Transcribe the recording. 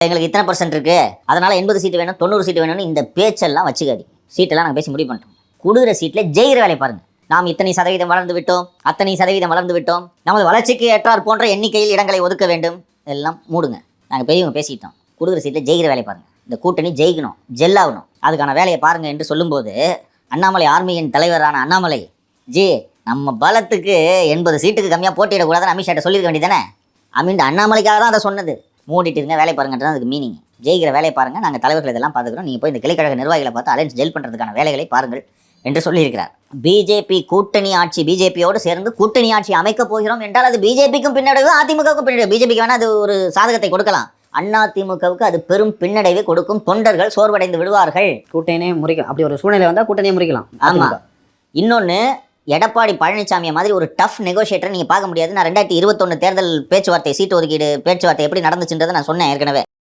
எங்களுக்கு இத்தனை பர்சன்ட் இருக்கு, அதனால 80 சீட்டு வேணும் 90 சீட்டு வேணும்னு இந்த பேச்செல்லாம் வச்சுக்காது. சீட்டெல்லாம் நாங்கள் பேசி முடிவு பண்ணிட்டோம். கொடுக்குற சீட்டில் ஜெயிக்கிற வேலையை பாருங்க. நாம் இத்தனை சதவீதம் வளர்ந்து விட்டோம், அத்தனை சதவீதம் வளர்ந்து விட்டோம், நமது வளர்ச்சிக்கு ஏற்றார் போன்ற எண்ணிக்கையில் இடங்களை ஒதுக்க வேண்டும், எல்லாம் மூடுங்க. நாங்கள் பெரியவங்க பேசிட்டோம். கொடுக்குற சீட்டில் ஜெயிக்கிற வேலையை பாருங்க. இந்த கூட்டணி ஜெயிக்கணும், ஜெல்லாகணும், அதுக்கான வேலையை பாருங்க என்று சொல்லும்போது அண்ணாமலை ஆர்மியின் தலைவரான அண்ணாமலை ஜி, நம்ம பலத்துக்கு 80 சீட்டுக்கு கம்மியாக போட்டியிடக்கூடாதுன்னு அமித்ஷாட்ட சொல்லியிருக்க வேண்டியதானே. அண்ணாமலைக்காக தான் அதை சொன்னது. மூடிட்டு இருங்க, வேலை பாருங்கன்றது அதுக்கு மீனிங். ஜெயிக்கிற வேலையை பாருங்கள், நாங்கள் தலைவர்கள் இதெல்லாம் பார்த்துக்கிறோம், நீங்கள் போய் இந்த கிளைக்கழக நிர்வாகிகளை பார்த்து அலைன்ஸ் ஜெல் பண்ணுறதுக்கான வேலைகளை பாருங்கள் என்று சொல்லியிருக்கிறார். பிஜேபி கூட்டணி ஆட்சி, பிஜேபியோடு சேர்ந்து கூட்டணி ஆட்சி அமைக்கப் போகிறோம் என்றால் அது பிஜேபிக்கும் பின்னடைவு, அதிமுகவுக்கும் பின்னடைவு. பிஜேபிக்கு வேணால் அது ஒரு சாதகத்தை கொடுக்கலாம், அதிமுகவுக்கு அது பெரும் பின்னடைவை கொடுக்கும். தொண்டர்கள் சோர்வடைந்து விடுவார்கள். கூட்டணியே முறிக்கலாம். அப்படி ஒரு சூழ்நிலை வந்தால் கூட்டணியை முறிக்கலாம். ஆமாம். இன்னொன்று, எடப்பாடி பழனிசாமியை மாதிரி ஒரு டஃப் நெகோஷியேட்டரை நீங்கள் பார்க்க முடியாது. நான் 2021 தேர்தல் பேச்சுவார்த்தை, சீட்டு ஒதுக்கீடு பேச்சுவார்த்தை எப்படி நடந்துச்சுன்றதை நான் சொன்னேன் ஏற்கனவே.